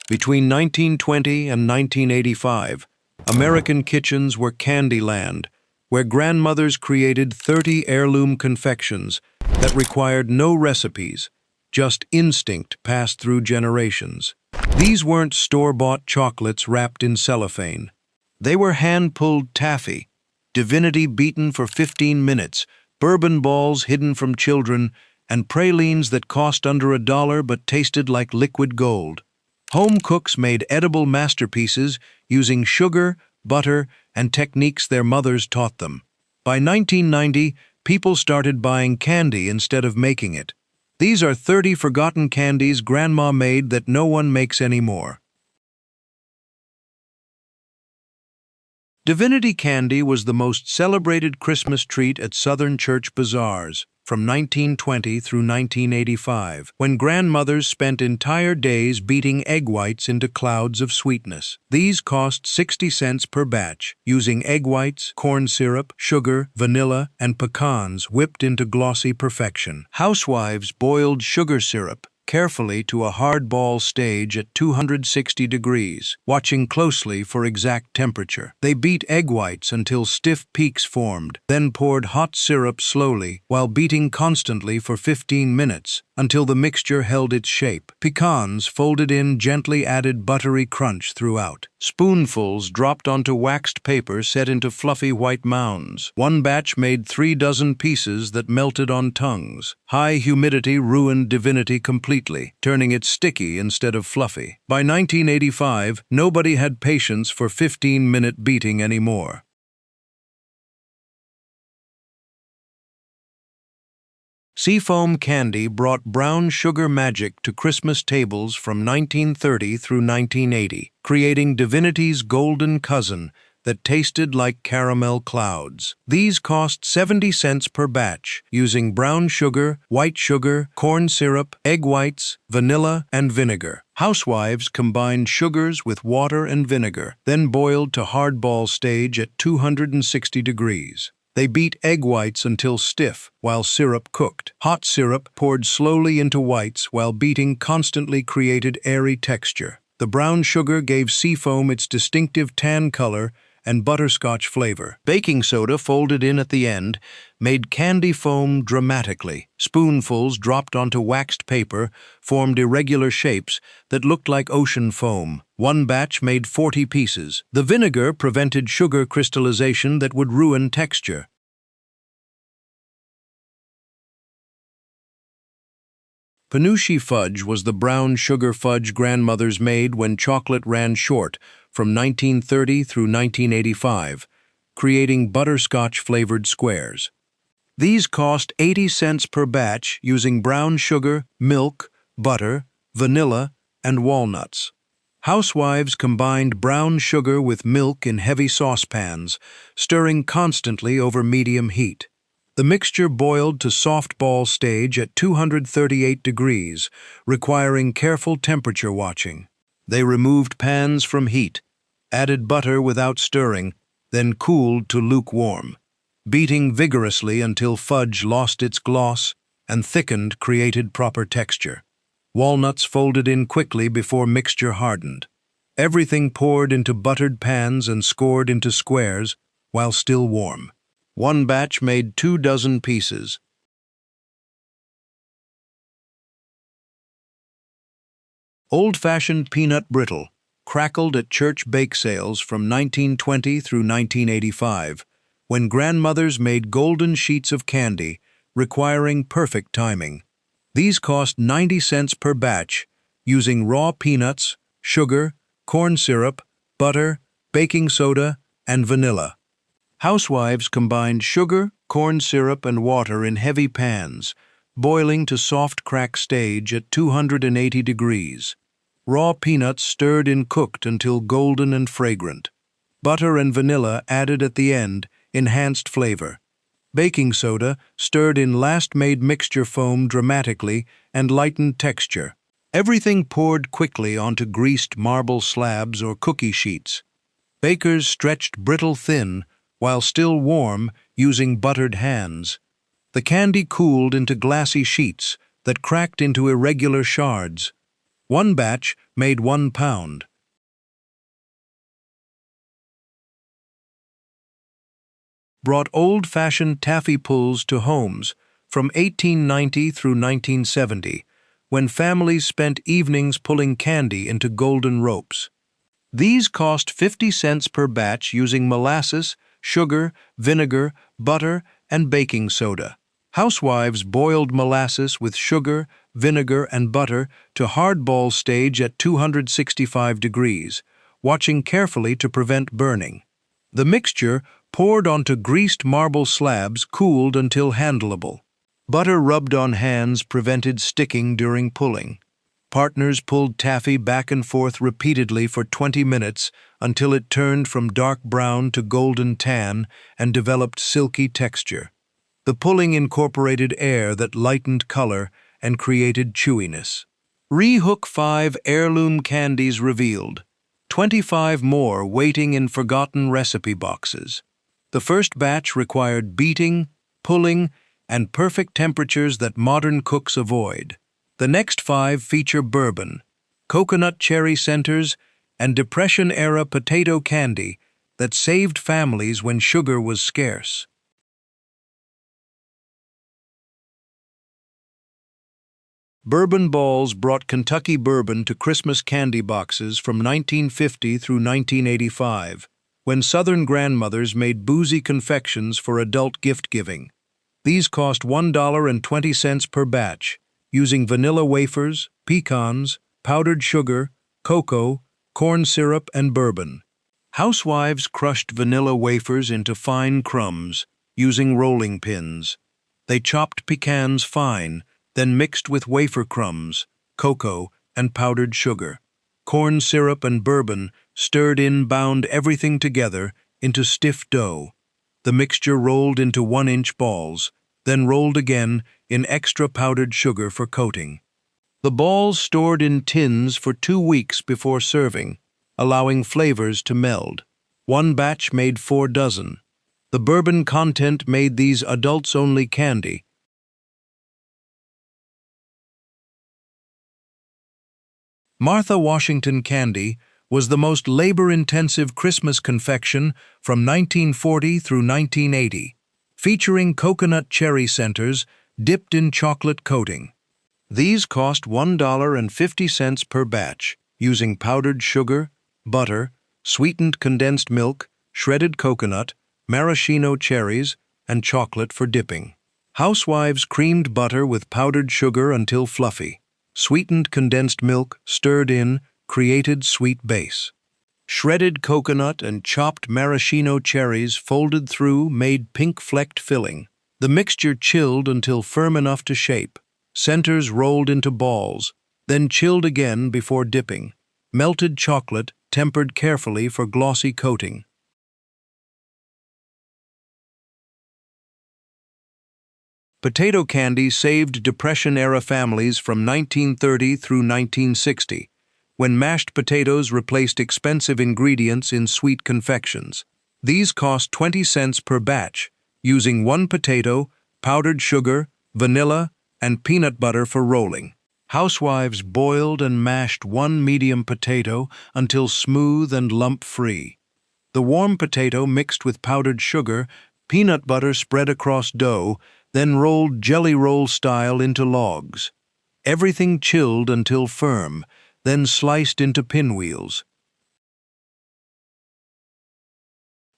Between 1920 and 1985, American kitchens were candy land, where grandmothers created 30 heirloom confections that required no recipes, just instinct passed through generations. These weren't store-bought chocolates wrapped in cellophane. They were hand-pulled taffy, divinity beaten for 15 minutes, bourbon balls hidden from children, and pralines that cost under $1 but tasted like liquid gold. Home cooks made edible masterpieces using sugar, butter, and techniques their mothers taught them. By 1990, people started buying candy instead of making it. These are 30 forgotten candies Grandma made that no one makes anymore. Divinity candy was the most celebrated Christmas treat at Southern church bazaars from 1920 through 1985, when grandmothers spent entire days beating egg whites into clouds of sweetness. These cost 60 cents per batch, using egg whites, corn syrup, sugar, vanilla, and pecans whipped into glossy perfection. Housewives boiled sugar syrup carefully to a hard ball stage at 260 degrees, watching closely for exact temperature. They beat egg whites until stiff peaks formed, then poured hot syrup slowly while beating constantly for 15 minutes until the mixture held its shape. Pecans folded in gently added buttery crunch throughout. Spoonfuls dropped onto waxed paper set into fluffy white mounds. One batch made 3 dozen pieces that melted on tongues. High humidity ruined Divinity completely, turning it sticky instead of fluffy. By 1985, nobody had patience for 15-minute beating anymore. Seafoam candy brought brown sugar magic to Christmas tables from 1930 through 1980, creating Divinity's golden cousin that tasted like caramel clouds. These cost 70 cents per batch, using brown sugar, white sugar, corn syrup, egg whites, vanilla, and vinegar. Housewives combined sugars with water and vinegar, then boiled to hardball stage at 260 degrees. They beat egg whites until stiff while syrup cooked. Hot syrup poured slowly into whites while beating constantly created airy texture. The brown sugar gave seafoam its distinctive tan color and butterscotch flavor. Baking soda folded in at the end made candy foam dramatically. Spoonfuls dropped onto waxed paper formed irregular shapes that looked like ocean foam. One batch made 40 pieces. The vinegar prevented sugar crystallization that would ruin texture. Penuche fudge was the brown sugar fudge grandmothers made when chocolate ran short from 1930 through 1985, creating butterscotch-flavored squares. These cost 80 cents per batch using brown sugar, milk, butter, vanilla, and walnuts. Housewives combined brown sugar with milk in heavy saucepans, stirring constantly over medium heat. The mixture boiled to soft ball stage at 238 degrees, requiring careful temperature watching. They removed pans from heat, added butter without stirring, then cooled to lukewarm. Beating vigorously until fudge lost its gloss and thickened created proper texture. Walnuts folded in quickly before mixture hardened. Everything poured into buttered pans and scored into squares while still warm. One batch made 2 dozen pieces. Old-fashioned peanut brittle, crackled at church bake sales from 1920 through 1985, when grandmothers made golden sheets of candy, requiring perfect timing. These cost 90 cents per batch, using raw peanuts, sugar, corn syrup, butter, baking soda, and vanilla. Housewives combined sugar, corn syrup, and water in heavy pans, boiling to soft crack stage at 280 degrees. Raw peanuts stirred in cooked until golden and fragrant. Butter and vanilla added at the end enhanced flavor. Baking soda stirred in last-made mixture foam dramatically and lightened texture. Everything poured quickly onto greased marble slabs or cookie sheets. Bakers stretched brittle thin while still warm using buttered hands. The candy cooled into glassy sheets that cracked into irregular shards. One batch made 1 pound. Brought old-fashioned taffy pulls to homes from 1890 through 1970, when families spent evenings pulling candy into golden ropes. These cost 50 cents per batch using molasses, sugar, vinegar, butter, and baking soda. Housewives boiled molasses with sugar, vinegar, and butter to hardball stage at 265 degrees, watching carefully to prevent burning. The mixture, poured onto greased marble slabs, cooled until handleable. Butter rubbed on hands prevented sticking during pulling. Partners pulled taffy back and forth repeatedly for 20 minutes until it turned from dark brown to golden tan and developed silky texture. The pulling incorporated air that lightened color and created chewiness. Rehook 5 heirloom candies revealed. 25 more waiting in forgotten recipe boxes. The first batch required beating, pulling, and perfect temperatures that modern cooks avoid. The next 5 feature bourbon, coconut cherry centers, and Depression-era potato candy that saved families when sugar was scarce. Bourbon balls brought Kentucky bourbon to Christmas candy boxes from 1950 through 1985, when Southern grandmothers made boozy confections for adult gift-giving. These cost $1.20 per batch, using vanilla wafers, pecans, powdered sugar, cocoa, corn syrup, and bourbon. Housewives crushed vanilla wafers into fine crumbs, using rolling pins. They chopped pecans fine, then mixed with wafer crumbs, cocoa, and powdered sugar. Corn syrup and bourbon stirred in bound everything together into stiff dough. The mixture rolled into 1-inch balls, then rolled again in extra powdered sugar for coating. The balls stored in tins for 2 weeks before serving, allowing flavors to meld. One batch made 4 dozen. The bourbon content made these adults-only candy. Martha Washington candy was the most labor-intensive Christmas confection from 1940 through 1980, featuring coconut cherry centers dipped in chocolate coating. These cost $1.50 per batch, using powdered sugar, butter, sweetened condensed milk, shredded coconut, maraschino cherries, and chocolate for dipping. Housewives creamed butter with powdered sugar until fluffy. Sweetened condensed milk, stirred in, created sweet base. Shredded coconut and chopped maraschino cherries folded through made pink-flecked filling. The mixture chilled until firm enough to shape. Centers rolled into balls, then chilled again before dipping. Melted chocolate tempered carefully for glossy coating. Potato candy saved Depression-era families from 1930 through 1960, when mashed potatoes replaced expensive ingredients in sweet confections. These cost 20 cents per batch, using 1 potato, powdered sugar, vanilla, and peanut butter for rolling. Housewives boiled and mashed 1 medium potato until smooth and lump-free. The warm potato mixed with powdered sugar, peanut butter spread across dough, then rolled jelly roll style into logs. Everything chilled until firm, then sliced into pinwheels.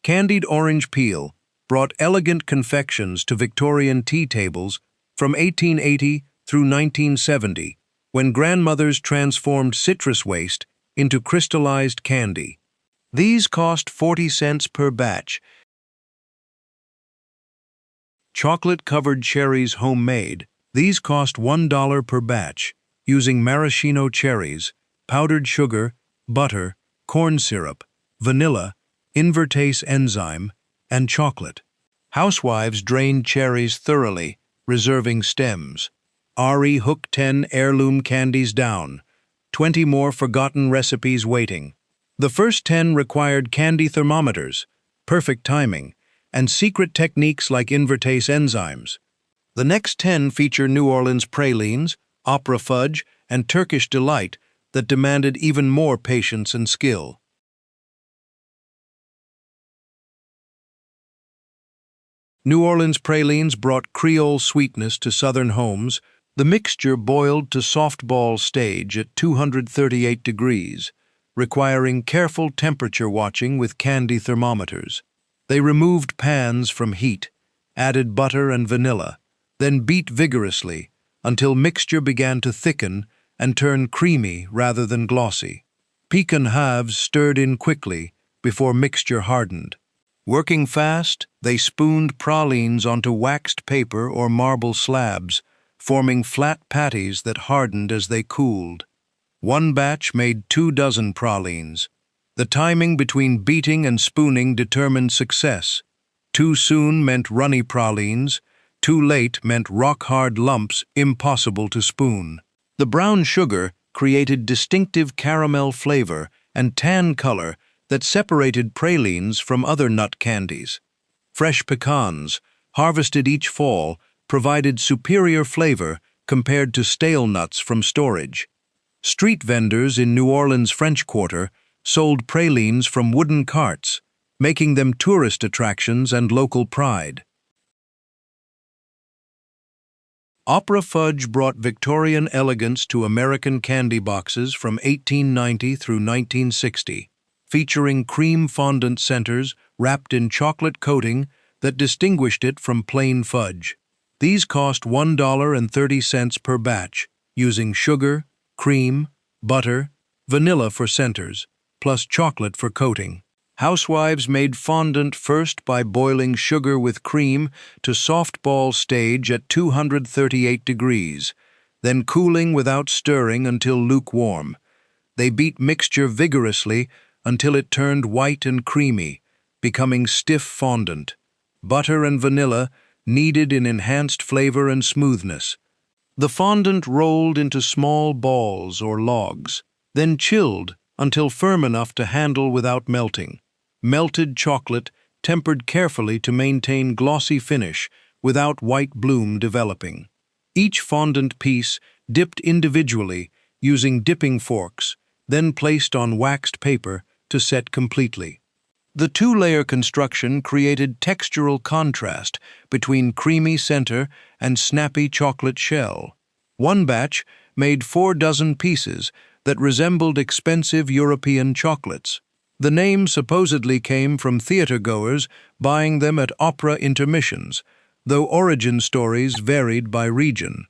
Candied orange peel brought elegant confections to Victorian tea tables from 1880 through 1970, when grandmothers transformed citrus waste into crystallized candy. These cost 40 cents per batch. Chocolate-covered cherries homemade. These cost $1 per batch, using maraschino cherries, powdered sugar, butter, corn syrup, vanilla, invertase enzyme, and chocolate. Housewives drained cherries thoroughly, reserving stems. Hook 10 heirloom candies down. 20 more forgotten recipes waiting. The first 10 required candy thermometers, perfect timing, and secret techniques like invertase enzymes. The next 10 feature New Orleans pralines, opera fudge, and Turkish delight, that demanded even more patience and skill. New Orleans pralines brought Creole sweetness to Southern homes. The mixture boiled to softball stage at 238 degrees, requiring careful temperature watching with candy thermometers. They removed pans from heat, added butter and vanilla, then beat vigorously until mixture began to thicken and turn creamy rather than glossy. Pecan halves stirred in quickly before mixture hardened. Working fast, they spooned pralines onto waxed paper or marble slabs, forming flat patties that hardened as they cooled. One batch made 24 pralines. The timing between beating and spooning determined success. Too soon meant runny pralines, too late meant rock-hard lumps impossible to spoon. The brown sugar created distinctive caramel flavor and tan color that separated pralines from other nut candies. Fresh pecans, harvested each fall, provided superior flavor compared to stale nuts from storage. Street vendors in New Orleans' French Quarter sold pralines from wooden carts, making them tourist attractions and local pride. Opera fudge brought Victorian elegance to American candy boxes from 1890 through 1960, featuring cream fondant centers wrapped in chocolate coating that distinguished it from plain fudge. These cost $1.30 per batch, using sugar, cream, butter, vanilla for centers, plus chocolate for coating. Housewives made fondant first by boiling sugar with cream to softball stage at 238 degrees, then cooling without stirring until lukewarm. They beat mixture vigorously until it turned white and creamy, becoming stiff fondant. Butter and vanilla kneaded in enhanced flavor and smoothness. The fondant rolled into small balls or logs, then chilled until firm enough to handle without melting. Melted chocolate tempered carefully to maintain glossy finish without white bloom developing. Each fondant piece dipped individually using dipping forks, then placed on waxed paper to set completely. The two-layer construction created textural contrast between creamy center and snappy chocolate shell. One batch made 24 pieces that resembled expensive European chocolates. The name supposedly came from theater-goers buying them at opera intermissions, though origin stories varied by region.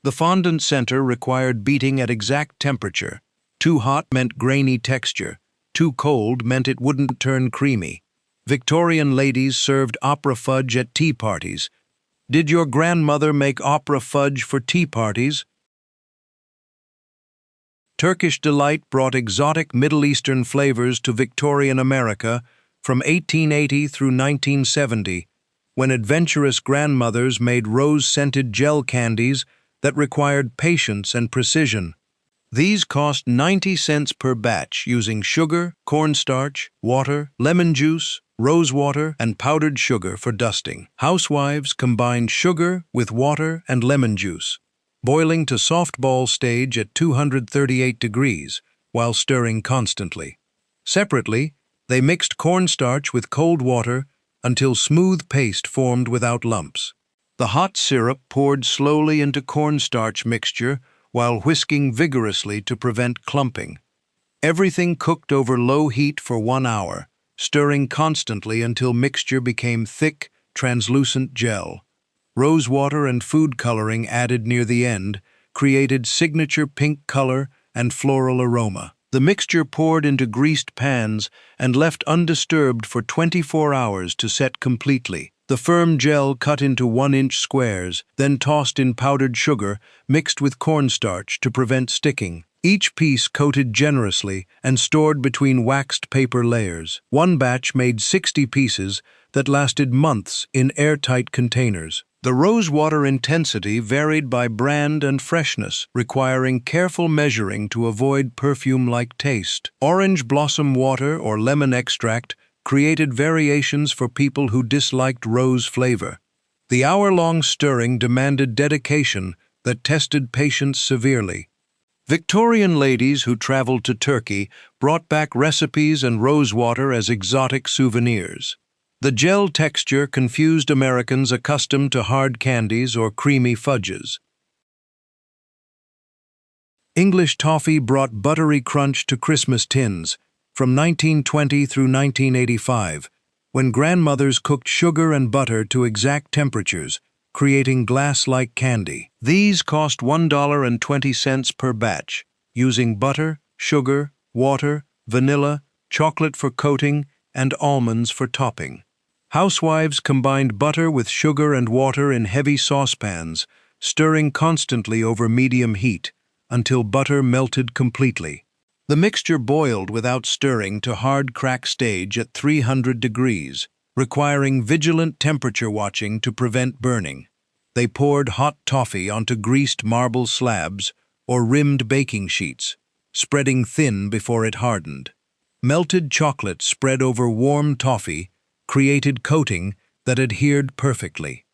The fondant center required beating at exact temperature. Too hot meant grainy texture. Too cold meant it wouldn't turn creamy. Victorian ladies served opera fudge at tea parties. Did your grandmother make opera fudge for tea parties? Turkish Delight brought exotic Middle Eastern flavors to Victorian America from 1880 through 1970, when adventurous grandmothers made rose-scented gel candies that required patience and precision. These cost 90 cents per batch using sugar, cornstarch, water, lemon juice, rose water, and powdered sugar for dusting. Housewives combined sugar with water and lemon juice, boiling to softball stage at 238 degrees while stirring constantly. Separately, they mixed cornstarch with cold water until smooth paste formed without lumps. The hot syrup poured slowly into cornstarch mixture while whisking vigorously to prevent clumping. Everything cooked over low heat for 1 hour, stirring constantly until mixture became thick, translucent gel. Rose water and food coloring added near the end created signature pink color and floral aroma. The mixture poured into greased pans and left undisturbed for 24 hours to set completely. The firm gel cut into 1-inch squares, then tossed in powdered sugar mixed with cornstarch to prevent sticking. Each piece coated generously and stored between waxed paper layers. One batch made 60 pieces that lasted months in airtight containers. The rosewater intensity varied by brand and freshness, requiring careful measuring to avoid perfume-like taste. Orange blossom water or lemon extract created variations for people who disliked rose flavor. The hour-long stirring demanded dedication that tested patience severely. Victorian ladies who traveled to Turkey brought back recipes and rosewater as exotic souvenirs. The gel texture confused Americans accustomed to hard candies or creamy fudges. English toffee brought buttery crunch to Christmas tins from 1920 through 1985, when grandmothers cooked sugar and butter to exact temperatures, creating glass-like candy. These cost $1.20 per batch, using butter, sugar, water, vanilla, chocolate for coating, and almonds for topping. Housewives combined butter with sugar and water in heavy saucepans, stirring constantly over medium heat, until butter melted completely. The mixture boiled without stirring to hard crack stage at 300 degrees, requiring vigilant temperature watching to prevent burning. They poured hot toffee onto greased marble slabs or rimmed baking sheets, spreading thin before it hardened. Melted chocolate spread over warm toffee created coating that adhered perfectly.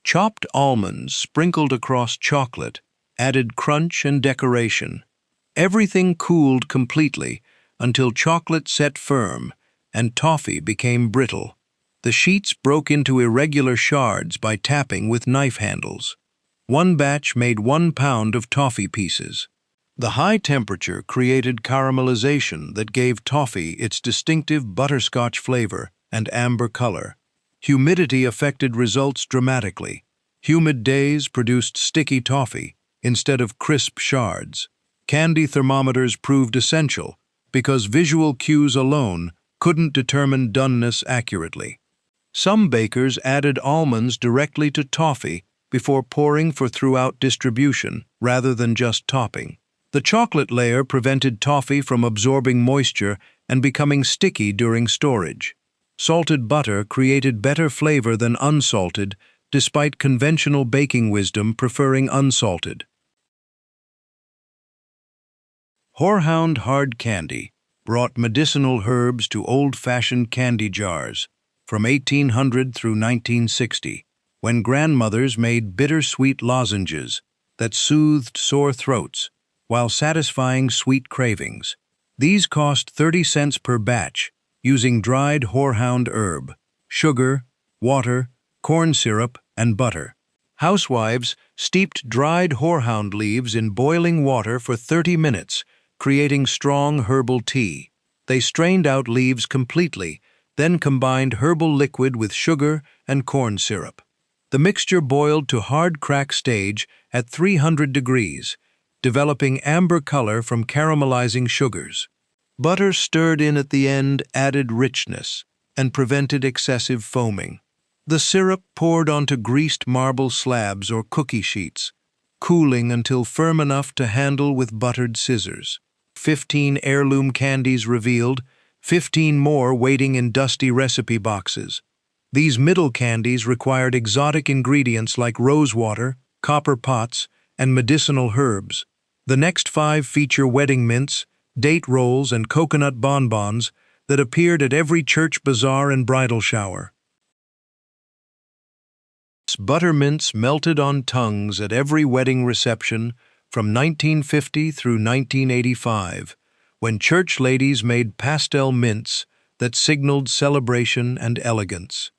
Chopped almonds sprinkled across chocolate added crunch and decoration. Everything cooled completely until chocolate set firm and toffee became brittle. The sheets broke into irregular shards by tapping with knife handles. One batch made 1 pound of toffee pieces. The high temperature created caramelization that gave toffee its distinctive butterscotch flavor and amber color. Humidity affected results dramatically. Humid days produced sticky toffee instead of crisp shards. Candy thermometers proved essential because visual cues alone couldn't determine doneness accurately. Some bakers added almonds directly to toffee before pouring for throughout distribution rather than just topping. The chocolate layer prevented toffee from absorbing moisture and becoming sticky during storage. Salted butter created better flavor than unsalted, despite conventional baking wisdom preferring unsalted. Horehound hard candy brought medicinal herbs to old-fashioned candy jars from 1800 through 1960, when grandmothers made bittersweet lozenges that soothed sore throats while satisfying sweet cravings. These cost 30 cents per batch, using dried horehound herb, sugar, water, corn syrup, and butter. Housewives steeped dried horehound leaves in boiling water for 30 minutes, creating strong herbal tea. They strained out leaves completely, then combined herbal liquid with sugar and corn syrup. The mixture boiled to hard crack stage at 300 degrees, developing amber color from caramelizing sugars. Butter stirred in at the end added richness and prevented excessive foaming. The syrup poured onto greased marble slabs or cookie sheets, cooling until firm enough to handle with buttered scissors. 15 heirloom candies revealed, 15 more waiting in dusty recipe boxes. These middle candies required exotic ingredients like rosewater, copper pots, and medicinal herbs. The next 5 feature wedding mints, date rolls, and coconut bonbons that appeared at every church bazaar and bridal shower. Buttermints melted on tongues at every wedding reception from 1950 through 1985, when church ladies made pastel mints that signaled celebration and elegance.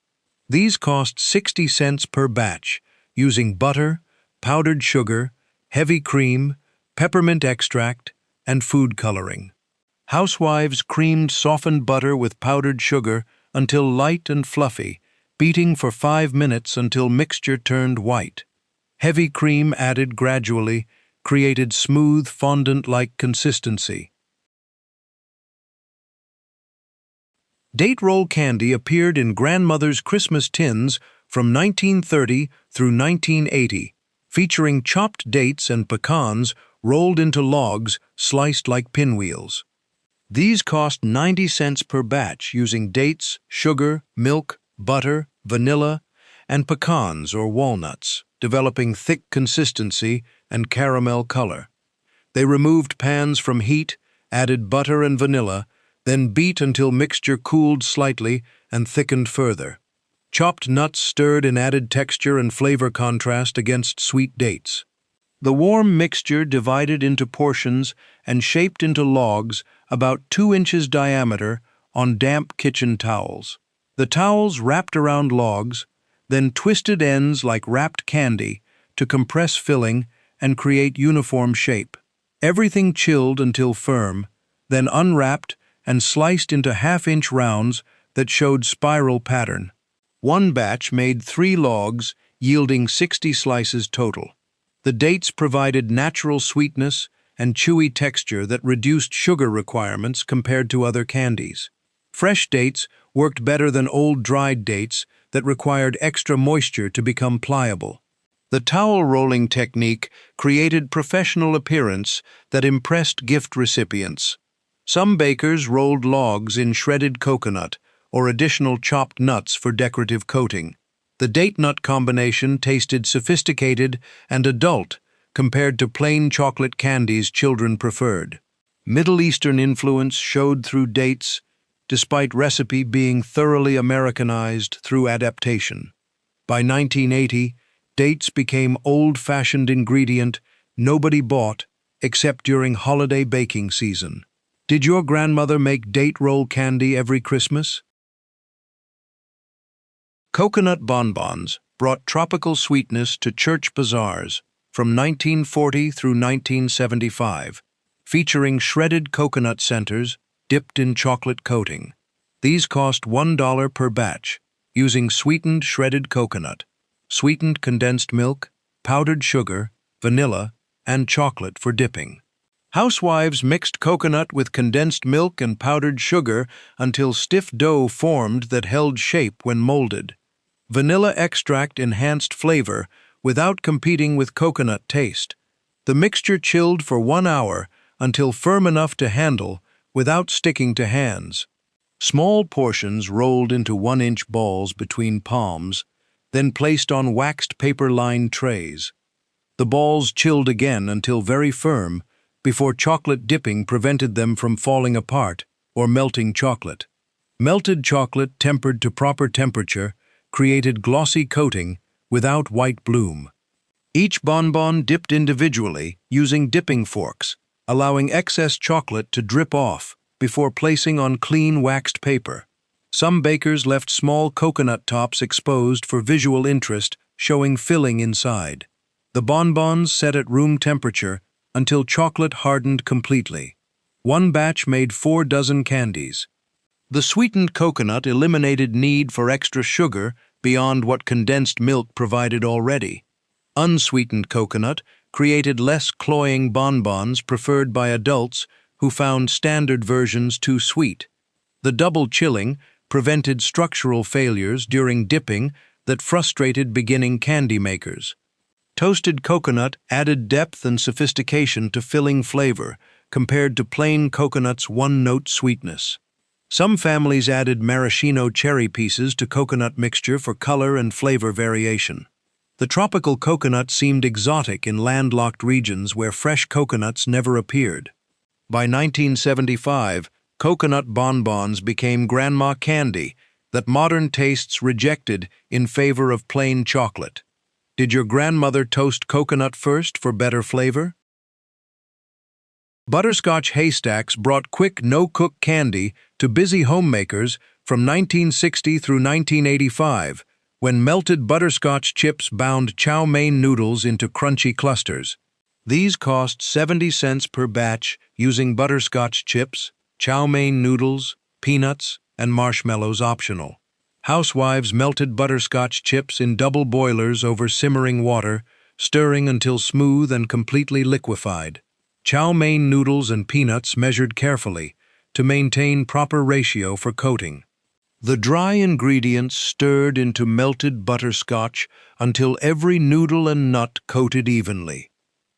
These cost 60 cents per batch, using butter, powdered sugar, heavy cream, peppermint extract, and food coloring. Housewives creamed softened butter with powdered sugar until light and fluffy, beating for 5 minutes until mixture turned white. Heavy cream added gradually created smooth fondant-like consistency. Date roll candy appeared in grandmother's Christmas tins from 1930 through 1980, featuring chopped dates and pecans rolled into logs sliced like pinwheels. These cost 90 cents per batch, using dates, sugar, milk, butter, vanilla, and pecans or walnuts, developing thick consistency and caramel color. They removed pans from heat, added butter and vanilla, then beat until mixture cooled slightly and thickened further. Chopped nuts stirred in added texture and flavor contrast against sweet dates. The warm mixture divided into portions and shaped into logs about 2 inches diameter on damp kitchen towels. The towels wrapped around logs, then twisted ends like wrapped candy to compress filling and create uniform shape. Everything chilled until firm, then unwrapped and sliced into half-inch rounds that showed spiral pattern. One batch made 3 logs, yielding 60 slices total. The dates provided natural sweetness and chewy texture that reduced sugar requirements compared to other candies. Fresh dates worked better than old dried dates that required extra moisture to become pliable. The towel rolling technique created professional appearance that impressed gift recipients. Some bakers rolled logs in shredded coconut or additional chopped nuts for decorative coating. The date-nut combination tasted sophisticated and adult compared to plain chocolate candies children preferred. Middle Eastern influence showed through dates, despite recipe being thoroughly Americanized through adaptation. By 1980, dates became old-fashioned ingredient nobody bought except during holiday baking season. Did your grandmother make date roll candy every Christmas? Coconut bonbons brought tropical sweetness to church bazaars from 1940 through 1975, featuring shredded coconut centers dipped in chocolate coating. These cost $1 per batch, using sweetened shredded coconut, sweetened condensed milk, powdered sugar, vanilla, and chocolate for dipping. Housewives mixed coconut with condensed milk and powdered sugar until stiff dough formed that held shape when molded. Vanilla extract enhanced flavor without competing with coconut taste. The mixture chilled for 1 hour until firm enough to handle without sticking to hands. Small portions rolled into 1-inch balls between palms, then placed on waxed paper-lined trays. The balls chilled again until very firm before chocolate dipping prevented them from falling apart or melting chocolate. Melted chocolate tempered to proper temperature created glossy coating without white bloom. Each bonbon dipped individually using dipping forks, allowing excess chocolate to drip off before placing on clean waxed paper. Some bakers left small coconut tops exposed for visual interest, showing filling inside. The bonbons set at room temperature until chocolate hardened completely. One batch made 4 dozen candies. The sweetened coconut eliminated need for extra sugar beyond what condensed milk provided already. Unsweetened coconut created less cloying bonbons preferred by adults who found standard versions too sweet. The double chilling prevented structural failures during dipping that frustrated beginning candy makers. Toasted coconut added depth and sophistication to filling flavor compared to plain coconut's one-note sweetness. Some families added maraschino cherry pieces to coconut mixture for color and flavor variation. The tropical coconut seemed exotic in landlocked regions where fresh coconuts never appeared. By 1975, coconut bonbons became grandma candy that modern tastes rejected in favor of plain chocolate. Did your grandmother toast coconut first for better flavor? Butterscotch haystacks brought quick no-cook candy to busy homemakers from 1960 through 1985, when melted butterscotch chips bound chow mein noodles into crunchy clusters. These cost 70 cents per batch using butterscotch chips, chow mein noodles, peanuts, and marshmallows optional. Housewives melted butterscotch chips in double boilers over simmering water, stirring until smooth and completely liquefied. Chow mein noodles and peanuts measured carefully to maintain proper ratio for coating. The dry ingredients stirred into melted butterscotch until every noodle and nut coated evenly.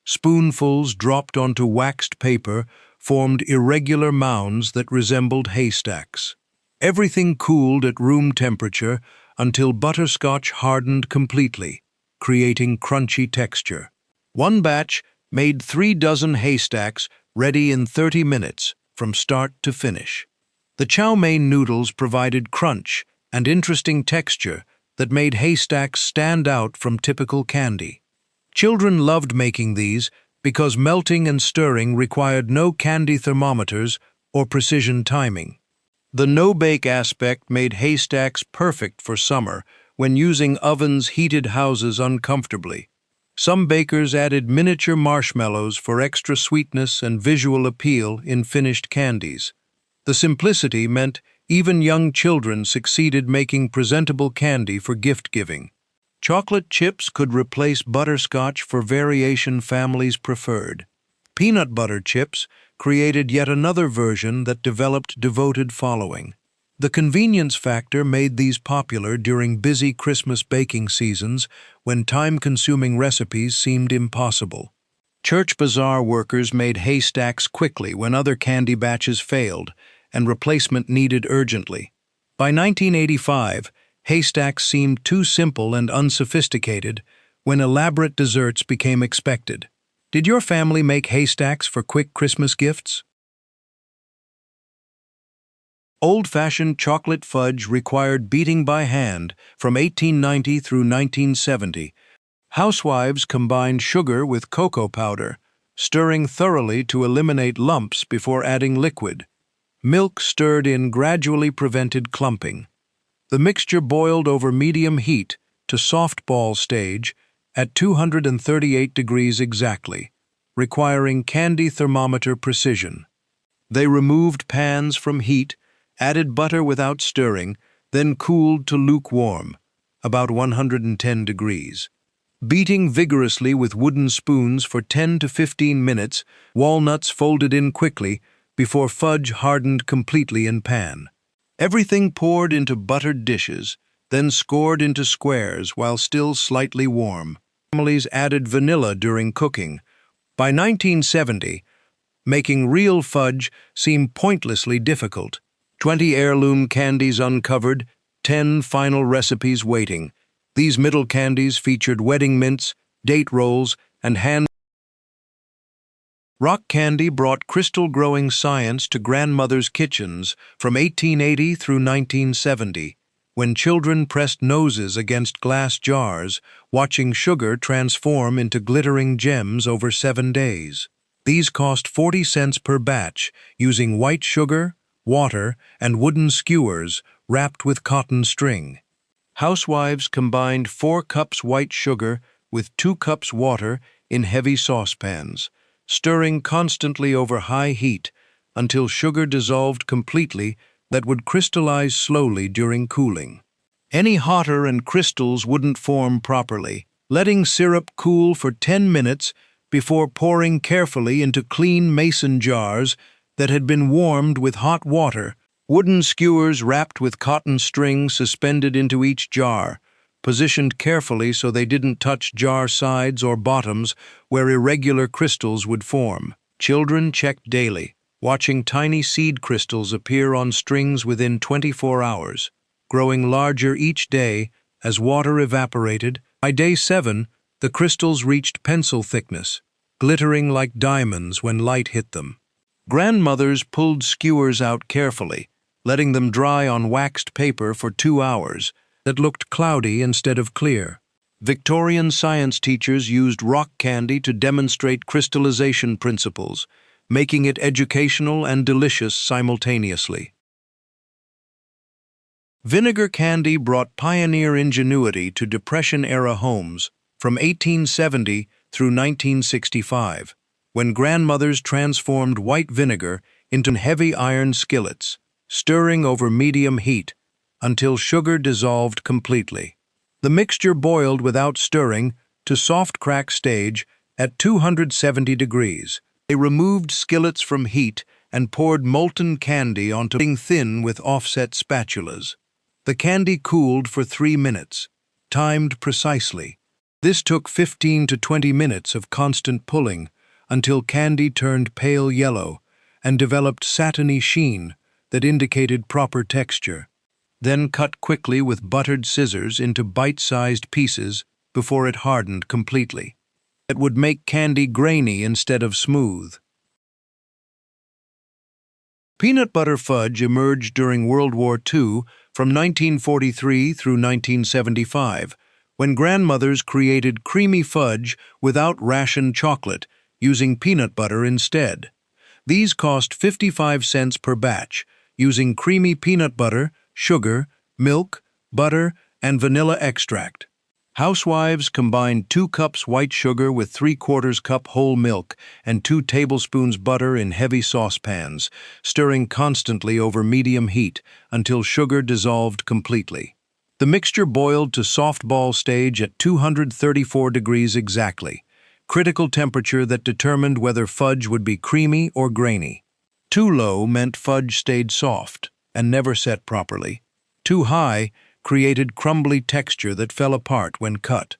Spoonfuls dropped onto waxed paper formed irregular mounds that resembled haystacks. Everything cooled at room temperature until butterscotch hardened completely, creating crunchy texture. One batch made 3 dozen haystacks ready in 30 minutes from start to finish. The chow mein noodles provided crunch and interesting texture that made haystacks stand out from typical candy. Children loved making these because melting and stirring required no candy thermometers or precision timing. The no-bake aspect made haystacks perfect for summer when using ovens heated houses uncomfortably. Some bakers added miniature marshmallows for extra sweetness and visual appeal in finished candies. The simplicity meant even young children succeeded making presentable candy for gift-giving. Chocolate chips could replace butterscotch for variation families preferred. Peanut butter chips created yet another version that developed devoted following. The convenience factor made these popular during busy Christmas baking seasons when time-consuming recipes seemed impossible. Church bazaar workers made haystacks quickly when other candy batches failed and replacement needed urgently. By 1985, haystacks seemed too simple and unsophisticated when elaborate desserts became expected. Did your family make haystacks for quick Christmas gifts? Old-fashioned chocolate fudge required beating by hand from 1890 through 1970. Housewives combined sugar with cocoa powder, stirring thoroughly to eliminate lumps before adding liquid. Milk stirred in gradually prevented clumping. The mixture boiled over medium heat to soft ball stage at 238 degrees exactly, requiring candy thermometer precision. They removed pans from heat, added butter without stirring, then cooled to lukewarm, about 110 degrees. Beating vigorously with wooden spoons for 10 to 15 minutes, walnuts folded in quickly before fudge hardened completely in pan. Everything poured into buttered dishes, then scored into squares while still slightly warm. Families added vanilla during cooking. By 1970, making real fudge seemed pointlessly difficult. 20 heirloom candies uncovered, 10 final recipes waiting. These middle candies featured wedding mints, date rolls, and hand. Rock candy brought crystal-growing science to grandmothers' kitchens from 1880 through 1970, when children pressed noses against glass jars, watching sugar transform into glittering gems over 7 days. These cost 40 cents per batch, using white sugar, water, and wooden skewers wrapped with cotton string. Housewives combined 4 cups white sugar with 2 cups water in heavy saucepans, stirring constantly over high heat until sugar dissolved completely that would crystallize slowly during cooling. Any hotter and crystals wouldn't form properly, letting syrup cool for 10 minutes before pouring carefully into clean mason jars that had been warmed with hot water. Wooden skewers wrapped with cotton string suspended into each jar, positioned carefully so they didn't touch jar sides or bottoms where irregular crystals would form. Children checked daily, watching tiny seed crystals appear on strings within 24 hours, growing larger each day as water evaporated. By day 7, the crystals reached pencil thickness, glittering like diamonds when light hit them. Grandmothers pulled skewers out carefully, letting them dry on waxed paper for 2 hours that looked cloudy instead of clear. Victorian science teachers used rock candy to demonstrate crystallization principles, making it educational and delicious simultaneously. Vinegar candy brought pioneer ingenuity to Depression-era homes from 1870 through 1965, when grandmothers transformed white vinegar into heavy iron skillets, stirring over medium heat until sugar dissolved completely. The mixture boiled without stirring to soft crack stage at 270 degrees. They removed skillets from heat and poured molten candy onto thin with offset spatulas. The candy cooled for 3 minutes, timed precisely. This took 15 to 20 minutes of constant pulling until candy turned pale yellow and developed satiny sheen that indicated proper texture. Then cut quickly with buttered scissors into bite-sized pieces before it hardened completely. It would make candy grainy instead of smooth. Peanut butter fudge emerged during World War II from 1943 through 1975, when grandmothers created creamy fudge without ration chocolate, using peanut butter instead. These cost 55 cents per batch, using creamy peanut butter, sugar, milk, butter, and vanilla extract. Housewives combined 2 cups white sugar with 3/4 cup whole milk and 2 tablespoons butter in heavy saucepans, stirring constantly over medium heat until sugar dissolved completely. The mixture boiled to soft ball stage at 234 degrees exactly, critical temperature that determined whether fudge would be creamy or grainy. Too low meant fudge stayed soft and never set properly. Too high created crumbly texture that fell apart when cut.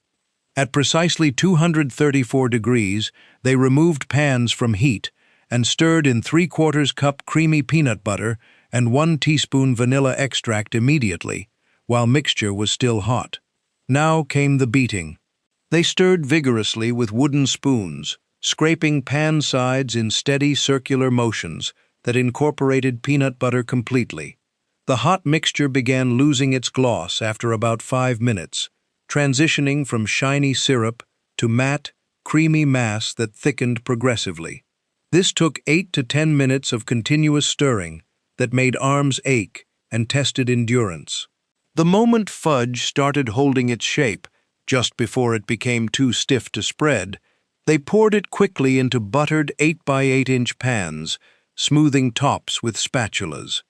At precisely 234 degrees, they removed pans from heat and stirred in 3/4 cup creamy peanut butter and 1 teaspoon vanilla extract immediately, while mixture was still hot. Now came the beating. They stirred vigorously with wooden spoons, scraping pan sides in steady circular motions that incorporated peanut butter completely. The hot mixture began losing its gloss after about 5 minutes, transitioning from shiny syrup to matte, creamy mass that thickened progressively. This took 8 to 10 minutes of continuous stirring that made arms ache and tested endurance. The moment fudge started holding its shape, just before it became too stiff to spread, they poured it quickly into buttered 8 by 8-inch pans, smoothing tops with spatulas.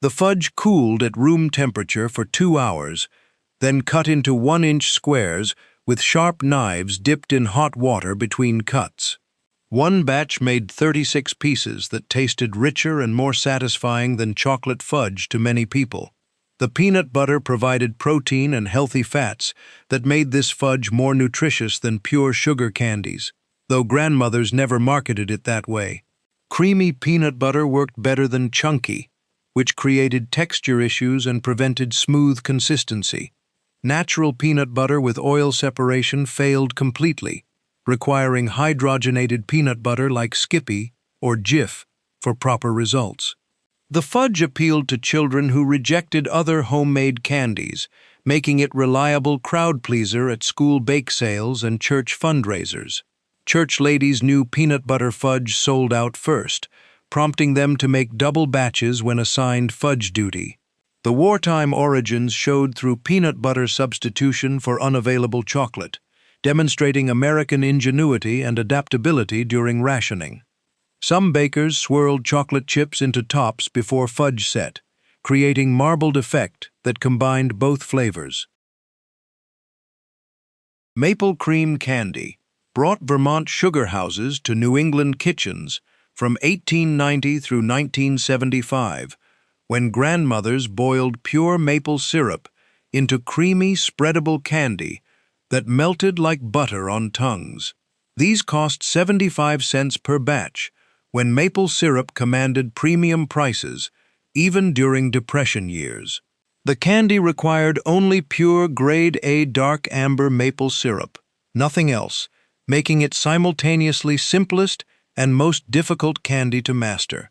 The fudge cooled at room temperature for 2 hours, then cut into 1-inch squares with sharp knives dipped in hot water between cuts. One batch made 36 pieces that tasted richer and more satisfying than chocolate fudge to many people. The peanut butter provided protein and healthy fats that made this fudge more nutritious than pure sugar candies, though grandmothers never marketed it that way. Creamy peanut butter worked better than chunky, which created texture issues and prevented smooth consistency. Natural peanut butter with oil separation failed completely, requiring hydrogenated peanut butter like Skippy or Jif for proper results. The fudge appealed to children who rejected other homemade candies, making it reliable crowd pleaser at school bake sales and church fundraisers. Church ladies knew peanut butter fudge sold out first, prompting them to make double batches when assigned fudge duty. The wartime origins showed through peanut butter substitution for unavailable chocolate, demonstrating American ingenuity and adaptability during rationing. Some bakers swirled chocolate chips into tops before fudge set, creating marbled effect that combined both flavors. Maple cream candy brought Vermont sugar houses to New England kitchens from 1890 through 1975, when grandmothers boiled pure maple syrup into creamy, spreadable candy that melted like butter on tongues. These cost 75 cents per batch, when maple syrup commanded premium prices, even during Depression years. The candy required only pure Grade A dark amber maple syrup, nothing else, making it simultaneously simplest and most difficult candy to master.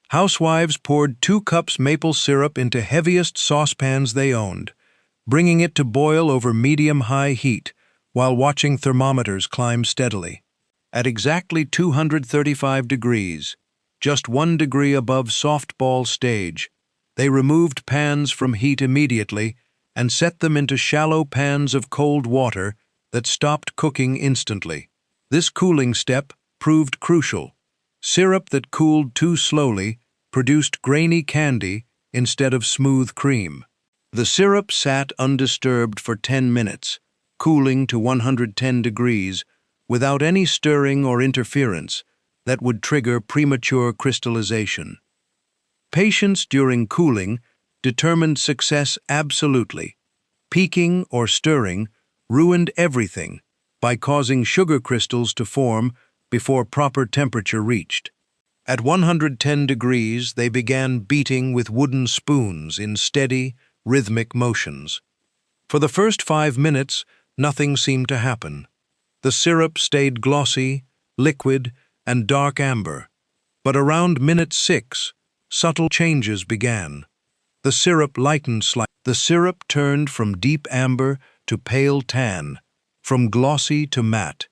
Housewives poured 2 cups maple syrup into heaviest saucepans they owned, bringing it to boil over medium-high heat while watching thermometers climb steadily. At exactly 235 degrees, just 1 degree above softball stage, they removed pans from heat immediately and set them into shallow pans of cold water that stopped cooking instantly. This cooling step proved crucial. Syrup that cooled too slowly produced grainy candy instead of smooth cream. The syrup sat undisturbed for 10 minutes, cooling to 110 degrees, without any stirring or interference that would trigger premature crystallization. Patience during cooling determined success absolutely. Peaking or stirring ruined everything by causing sugar crystals to form before proper temperature reached. At 110 degrees, they began beating with wooden spoons in steady, rhythmic motions. For the first 5 minutes, nothing seemed to happen. The syrup stayed glossy, liquid, and dark amber. But around minute 6, subtle changes began. The syrup lightened slightly. The syrup turned from deep amber to pale tan, from glossy to matte,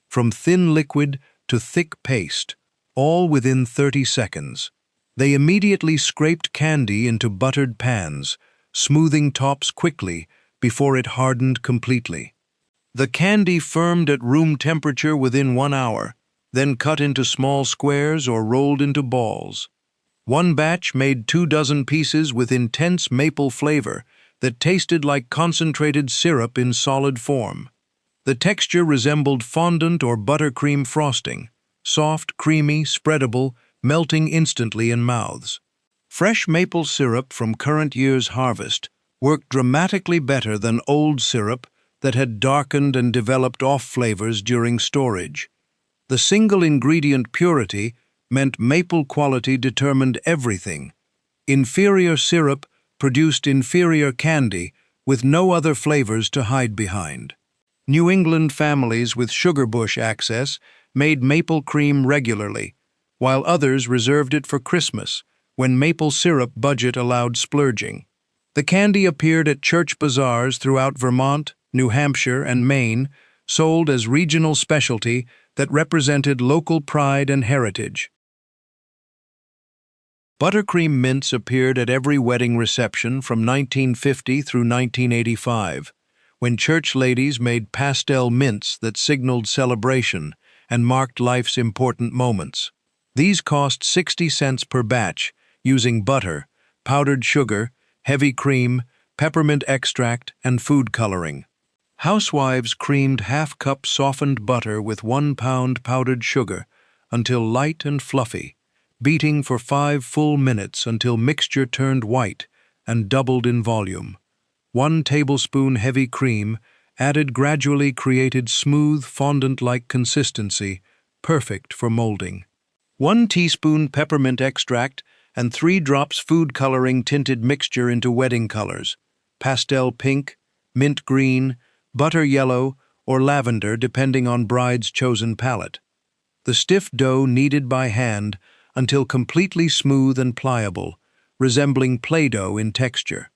from thin liquid to thick paste, all within 30 seconds. They immediately scraped candy into buttered pans, smoothing tops quickly before it hardened completely. The candy firmed at room temperature within 1 hour, then cut into small squares or rolled into balls. One batch made 24 pieces with intense maple flavor that tasted like concentrated syrup in solid form. The texture resembled fondant or buttercream frosting, soft, creamy, spreadable, melting instantly in mouths. Fresh maple syrup from current year's harvest worked dramatically better than old syrup that had darkened and developed off flavors during storage. The single-ingredient purity meant maple quality determined everything. Inferior syrup produced inferior candy with no other flavors to hide behind. New England families with sugar bush access made maple cream regularly, while others reserved it for Christmas, when maple syrup budget allowed splurging. The candy appeared at church bazaars throughout Vermont, New Hampshire, and Maine, sold as regional specialty that represented local pride and heritage. Buttercream mints appeared at every wedding reception from 1950 through 1985, when church ladies made pastel mints that signaled celebration and marked life's important moments. These cost 60 cents per batch, using butter, powdered sugar, heavy cream, peppermint extract, and food coloring. Housewives creamed half-cup softened butter with 1 pound powdered sugar until light and fluffy, beating for 5 full minutes until mixture turned white and doubled in volume. 1 tablespoon heavy cream, added gradually, created smooth, fondant-like consistency, perfect for molding. 1 teaspoon peppermint extract and 3 drops food coloring tinted mixture into wedding colors: pastel pink, mint green, butter yellow, or lavender depending on bride's chosen palette. The stiff dough kneaded by hand until completely smooth and pliable, resembling Play-Doh in texture.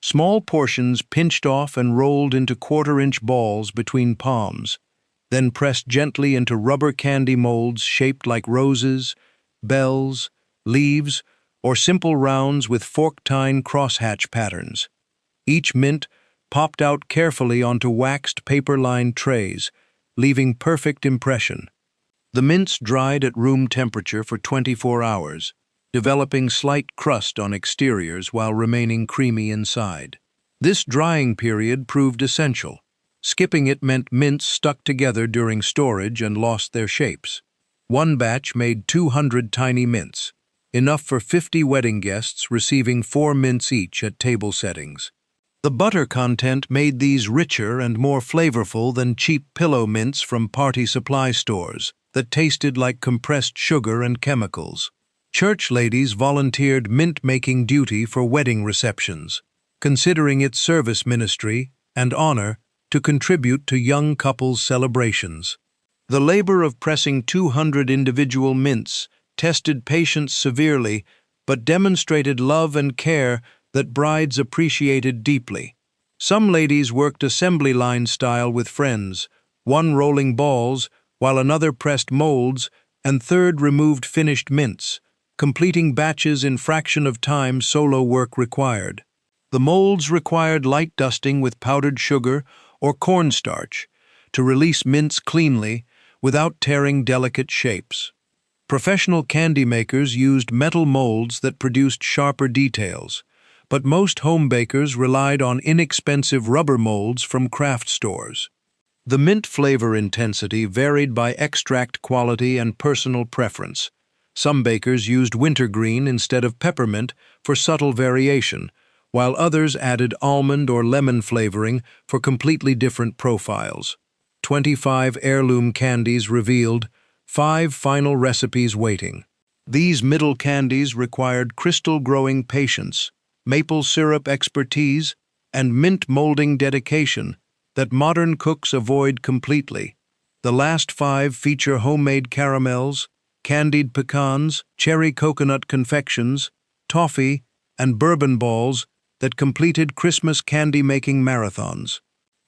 Small portions pinched off and rolled into quarter-inch balls between palms, then pressed gently into rubber candy molds shaped like roses, bells, leaves, or simple rounds with fork-tine crosshatch patterns. Each mint popped out carefully onto waxed paper-lined trays, leaving perfect impression. The mints dried at room temperature for 24 hours, developing slight crust on exteriors while remaining creamy inside. This drying period proved essential. Skipping it meant mints stuck together during storage and lost their shapes. One batch made 200 tiny mints, enough for 50 wedding guests receiving 4 mints each at table settings. The butter content made these richer and more flavorful than cheap pillow mints from party supply stores that tasted like compressed sugar and chemicals. Church ladies volunteered mint-making duty for wedding receptions, considering its service ministry and honor to contribute to young couples' celebrations. The labor of pressing 200 individual mints tested patience severely but demonstrated love and care that brides appreciated deeply. Some ladies worked assembly line style with friends, one rolling balls, while another pressed molds, and third removed finished mints, completing batches in fraction of time solo work required. The molds required light dusting with powdered sugar or cornstarch to release mints cleanly without tearing delicate shapes. Professional candy makers used metal molds that produced sharper details, but most home bakers relied on inexpensive rubber molds from craft stores. The mint flavor intensity varied by extract quality and personal preference. Some bakers used wintergreen instead of peppermint for subtle variation, while others added almond or lemon flavoring for completely different profiles. 25 heirloom candies revealed, 5 final recipes waiting. These middle candies required crystal-growing patience, maple syrup expertise, and mint molding dedication that modern cooks avoid completely. The last 5 feature homemade caramels, candied pecans, cherry coconut confections, toffee, and bourbon balls that completed Christmas candy-making marathons.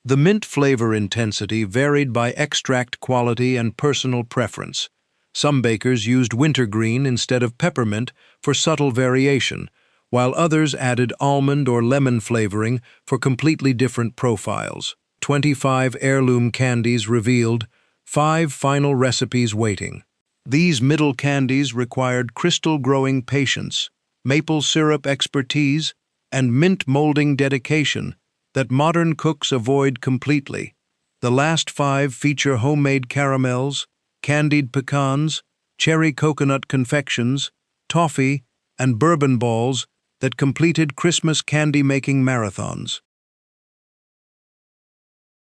The mint flavor intensity varied by extract quality and personal preference. Some bakers used wintergreen instead of peppermint for subtle variation, while others added almond or lemon flavoring for completely different profiles. 25 heirloom candies revealed, 5 final recipes waiting. These middle candies required crystal-growing patience, maple syrup expertise, and mint molding dedication that modern cooks avoid completely. The last 5 feature homemade caramels, candied pecans, cherry coconut confections, toffee, and bourbon balls that completed Christmas candy-making marathons.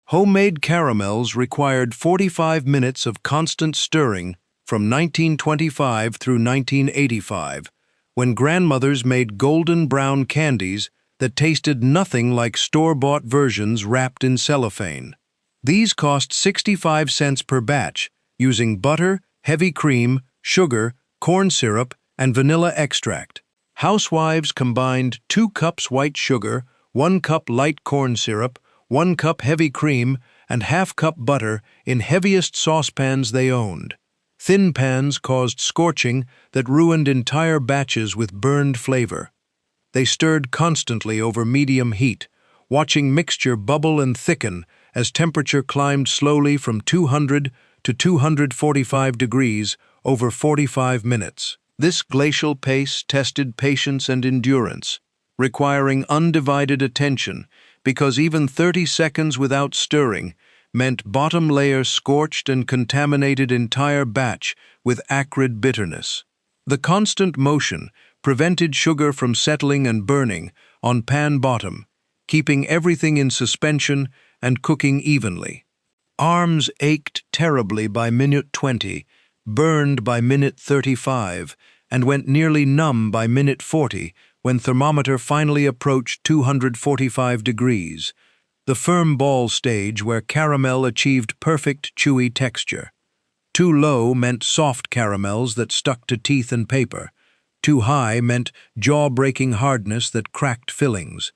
Homemade caramels required 45 minutes of constant stirring from 1925 through 1985, when grandmothers made golden brown candies that tasted nothing like store-bought versions wrapped in cellophane. These cost 65 cents per batch, using butter, heavy cream, sugar, corn syrup, and vanilla extract. Housewives combined 2 cups white sugar, 1 cup light corn syrup, 1 cup heavy cream, and ½ cup butter in heaviest saucepans they owned. Thin pans caused scorching that ruined entire batches with burned flavor. They stirred constantly over medium heat, watching mixture bubble and thicken as temperature climbed slowly from 200 to 245 degrees over 45 minutes. This glacial pace tested patience and endurance, requiring undivided attention because even 30 seconds without stirring meant bottom layer scorched and contaminated entire batch with acrid bitterness. The constant motion prevented sugar from settling and burning on pan bottom, keeping everything in suspension and cooking evenly. Arms ached terribly by minute 20, burned by minute 35, and went nearly numb by minute 40 when thermometer finally approached 245 degrees, the firm ball stage where caramel achieved perfect chewy texture. Too low meant soft caramels that stuck to teeth and paper. Too high meant jaw-breaking hardness that cracked fillings.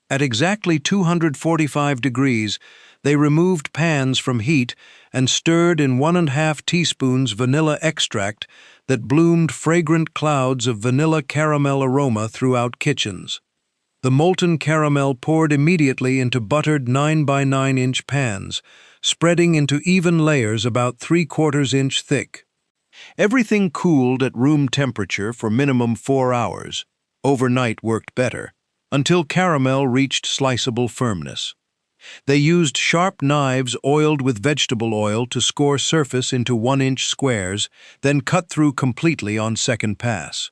At exactly 245 degrees, they removed pans from heat and stirred in 1½ teaspoons vanilla extract that bloomed fragrant clouds of vanilla caramel aroma throughout kitchens. The molten caramel poured immediately into buttered 9 by 9 inch pans, spreading into even layers about 3/4 inch thick. Everything cooled at room temperature for minimum 4 hours. Overnight worked better, until caramel reached sliceable firmness. They used sharp knives oiled with vegetable oil to score surface into 1-inch squares, then cut through completely on second pass.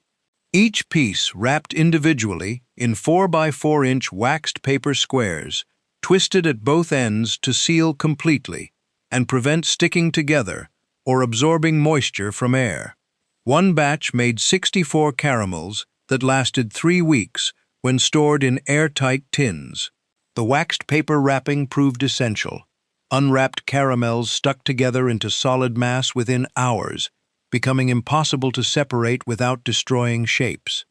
Each piece wrapped individually in 4 by 4 inch waxed paper squares, twisted at both ends to seal completely and prevent sticking together or absorbing moisture from air. One batch made 64 caramels that lasted 3 weeks when stored in airtight tins. The waxed paper wrapping proved essential. Unwrapped caramels stuck together into solid mass within hours, becoming impossible to separate without destroying shapes.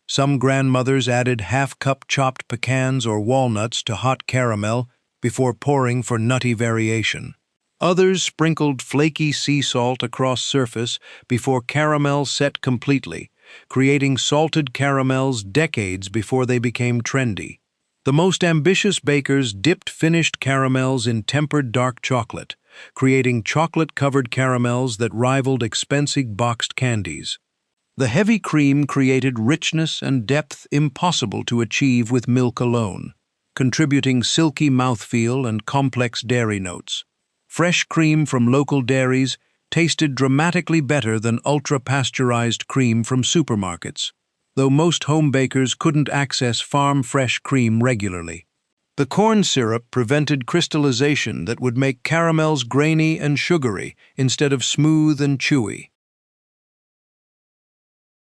Some grandmothers added ½ cup chopped pecans or walnuts to hot caramel before pouring for nutty variation. Others sprinkled flaky sea salt across surface before caramel set completely, creating salted caramels decades before they became trendy. The most ambitious bakers dipped finished caramels in tempered dark chocolate, creating chocolate-covered caramels that rivaled expensive boxed candies. The heavy cream created richness and depth impossible to achieve with milk alone, contributing silky mouthfeel and complex dairy notes. Fresh cream from local dairies tasted dramatically better than ultra-pasteurized cream from supermarkets, though most home bakers couldn't access farm-fresh cream regularly. The corn syrup prevented crystallization that would make caramels grainy and sugary instead of smooth and chewy.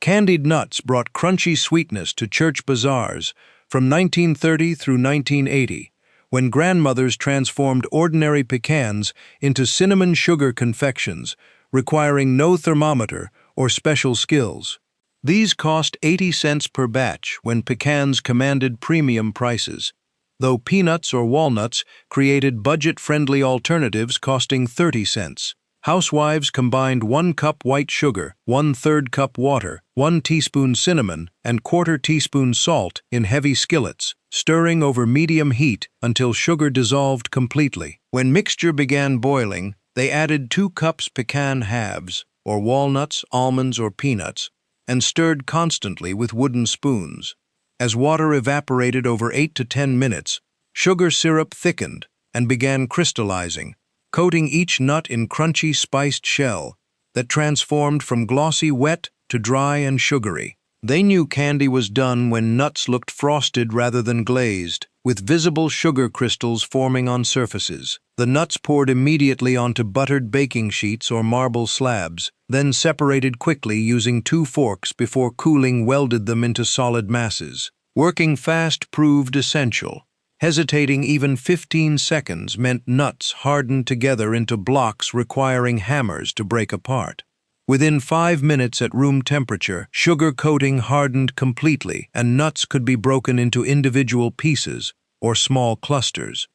Candied nuts brought crunchy sweetness to church bazaars from 1930 through 1980, when grandmothers transformed ordinary pecans into cinnamon sugar confections, requiring no thermometer or special skills. These cost 80 cents per batch when pecans commanded premium prices. though peanuts or walnuts created budget-friendly alternatives costing 30 cents. Housewives combined 1 cup white sugar, 1/3 cup water, 1 teaspoon cinnamon, and 1/4 teaspoon salt in heavy skillets, stirring over medium heat until sugar dissolved completely. When mixture began boiling, they added 2 cups pecan halves, or walnuts, almonds, or peanuts, and stirred constantly with wooden spoons. As water evaporated over 8 to 10 minutes, sugar syrup thickened and began crystallizing, coating each nut in crunchy spiced shell that transformed from glossy wet to dry and sugary. They knew candy was done when nuts looked frosted rather than glazed, with visible sugar crystals forming on surfaces. The nuts poured immediately onto buttered baking sheets or marble slabs, then separated quickly using 2 forks before cooling welded them into solid masses. Working fast proved essential. Hesitating even 15 seconds meant nuts hardened together into blocks requiring hammers to break apart. Within 5 minutes at room temperature, sugar coating hardened completely and nuts could be broken into individual pieces or small clusters.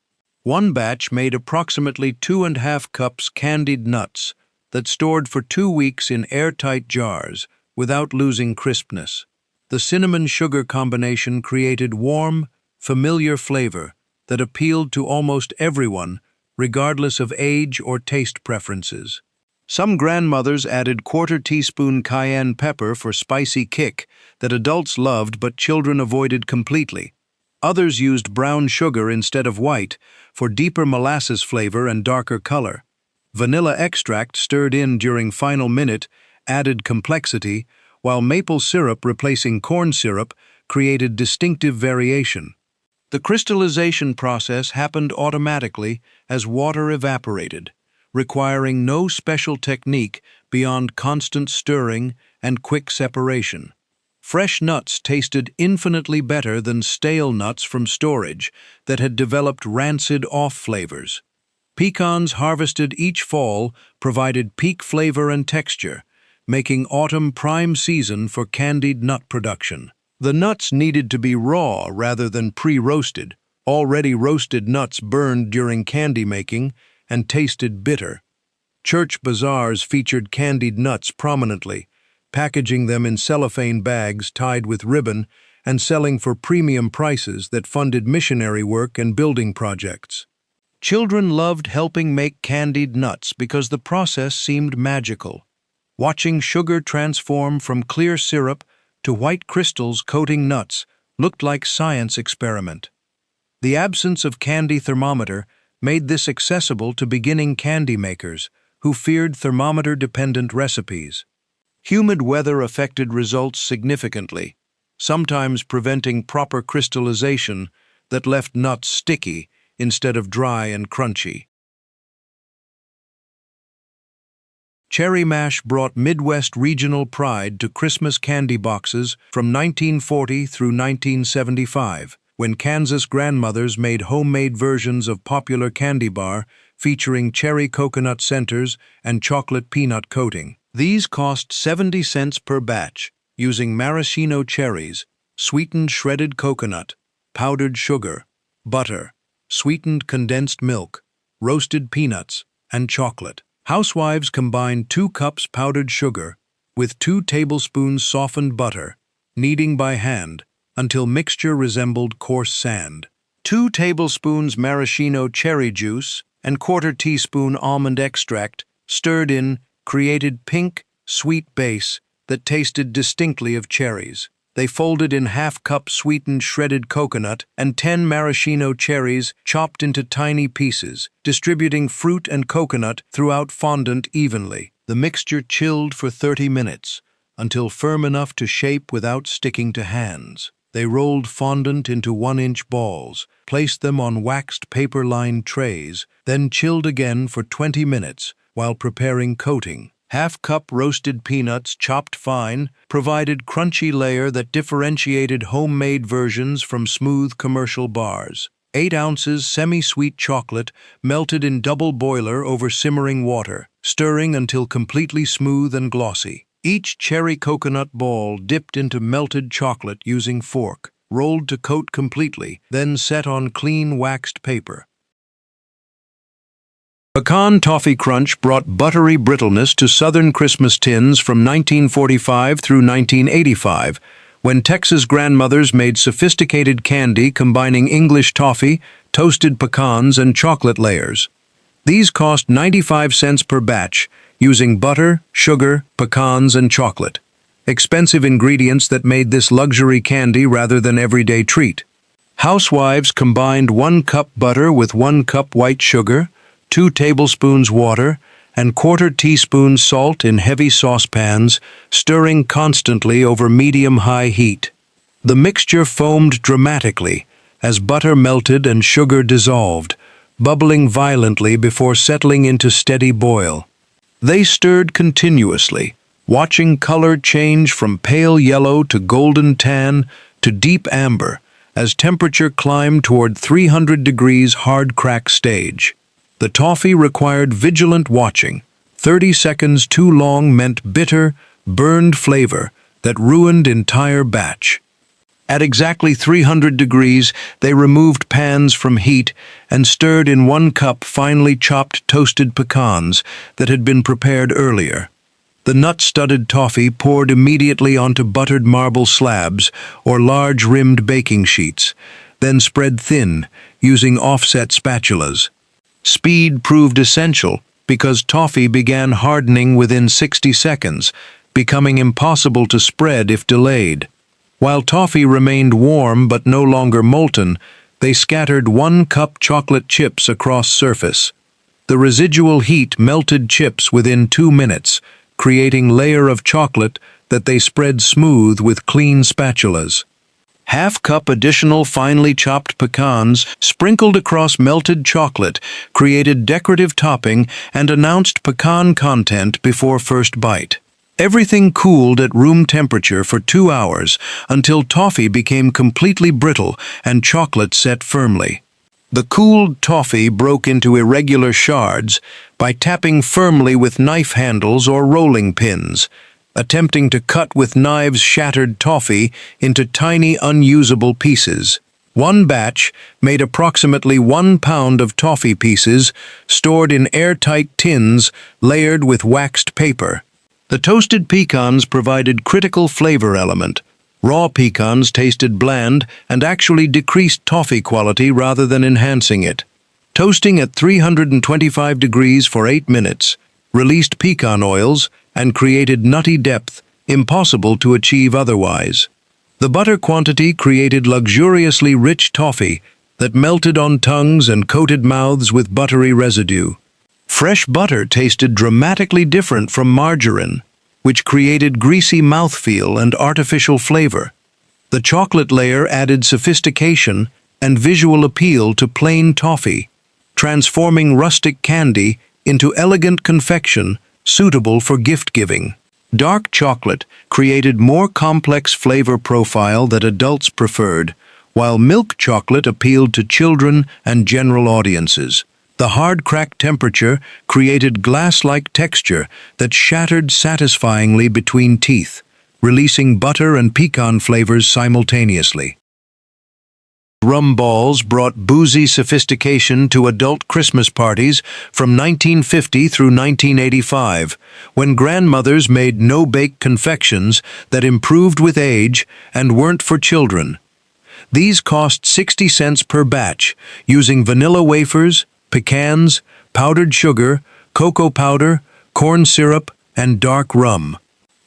One batch made approximately 2½ cups candied nuts that stored for 2 weeks in airtight jars without losing crispness. The cinnamon-sugar combination created warm, familiar flavor that appealed to almost everyone, regardless of age or taste preferences. Some grandmothers added 1/4 teaspoon cayenne pepper for spicy kick that adults loved but children avoided completely. Others used brown sugar instead of white for deeper molasses flavor and darker color. Vanilla extract stirred in during final minute added complexity, while maple syrup replacing corn syrup created distinctive variation. The crystallization process happened automatically as water evaporated, requiring no special technique beyond constant stirring and quick separation. Fresh nuts tasted infinitely better than stale nuts from storage that had developed rancid off flavors. Pecans harvested each fall provided peak flavor and texture, making autumn prime season for candied nut production. The nuts needed to be raw rather than pre-roasted. Already roasted nuts burned during candy making and tasted bitter. Church bazaars featured candied nuts prominently, packaging them in cellophane bags tied with ribbon and selling for premium prices that funded missionary work and building projects. Children loved helping make candied nuts because the process seemed magical. Watching sugar transform from clear syrup to white crystals coating nuts looked like science experiment. The absence of candy thermometer made this accessible to beginning candy makers who feared thermometer-dependent recipes. Humid weather affected results significantly, sometimes preventing proper crystallization that left nuts sticky instead of dry and crunchy. Cherry Mash brought Midwest regional pride to Christmas candy boxes from 1940 through 1975, when Kansas grandmothers made homemade versions of popular candy bar featuring cherry coconut centers and chocolate peanut coating. These cost 70 cents per batch, using maraschino cherries, sweetened shredded coconut, powdered sugar, butter, sweetened condensed milk, roasted peanuts, and chocolate. Housewives combined 2 cups powdered sugar with 2 tablespoons softened butter, kneading by hand until mixture resembled coarse sand. 2 tablespoons maraschino cherry juice and 1/4 teaspoon almond extract stirred in created pink, sweet base that tasted distinctly of cherries. They folded in half-cup sweetened shredded coconut and 10 maraschino cherries chopped into tiny pieces, distributing fruit and coconut throughout fondant evenly. The mixture chilled for 30 minutes, until firm enough to shape without sticking to hands. They rolled fondant into 1-inch balls, placed them on waxed paper-lined trays, then chilled again for 20 minutes while preparing coating. Half-cup roasted peanuts chopped fine provided crunchy layer that differentiated homemade versions from smooth commercial bars. 8 ounces semi-sweet chocolate melted in double boiler over simmering water, stirring until completely smooth and glossy. Each cherry coconut ball dipped into melted chocolate using fork, rolled to coat completely, then set on clean waxed paper. Pecan Toffee Crunch brought buttery brittleness to Southern Christmas tins from 1945 through 1985, when Texas grandmothers made sophisticated candy combining English toffee, toasted pecans, and chocolate layers. These cost 95 cents per batch, using butter, sugar, pecans, and chocolate. Expensive ingredients that made this luxury candy rather than everyday treat. Housewives combined 1 cup butter with 1 cup white sugar, 2 tablespoons water, and 1/4 teaspoon salt in heavy saucepans, stirring constantly over medium-high heat. The mixture foamed dramatically as butter melted and sugar dissolved, bubbling violently before settling into steady boil. They stirred continuously, watching color change from pale yellow to golden tan to deep amber as temperature climbed toward 300 degrees hard crack stage. The toffee required vigilant watching. 30 seconds too long meant bitter, burned flavor that ruined entire batch. At exactly 300 degrees, they removed pans from heat and stirred in 1 cup finely chopped toasted pecans that had been prepared earlier. The nut-studded toffee poured immediately onto buttered marble slabs or large rimmed baking sheets, then spread thin, using offset spatulas. Speed proved essential because toffee began hardening within 60 seconds, becoming impossible to spread if delayed. While toffee remained warm but no longer molten, they scattered 1 cup chocolate chips across surface. The residual heat melted chips within 2 minutes, creating layer of chocolate that they spread smooth with clean spatulas. Half-cup additional finely chopped pecans sprinkled across melted chocolate created decorative topping and announced pecan content before first bite. Everything cooled at room temperature for 2 hours until toffee became completely brittle and chocolate set firmly. The cooled toffee broke into irregular shards by tapping firmly with knife handles or rolling pins. Attempting to cut with knives shattered toffee into tiny unusable pieces. One batch made approximately 1 pound of toffee pieces stored in airtight tins layered with waxed paper. The toasted pecans provided critical flavor element. Raw pecans tasted bland and actually decreased toffee quality rather than enhancing it. Toasting at 325 degrees for 8 minutes released pecan oils and created nutty depth impossible to achieve otherwise. The butter quantity created luxuriously rich toffee that melted on tongues and coated mouths with buttery residue. Fresh butter tasted dramatically different from margarine, which created greasy mouthfeel and artificial flavor. The chocolate layer added sophistication and visual appeal to plain toffee, transforming rustic candy into elegant confection suitable for gift-giving. Dark chocolate created more complex flavor profile that adults preferred, while milk chocolate appealed to children and general audiences. The hard crack temperature created glass-like texture that shattered satisfyingly between teeth, releasing butter and pecan flavors simultaneously. Rum balls brought boozy sophistication to adult Christmas parties from 1950 through 1985, when grandmothers made no-bake confections that improved with age and weren't for children. These cost 60 cents per batch, using vanilla wafers, pecans, powdered sugar, cocoa powder, corn syrup, and dark rum.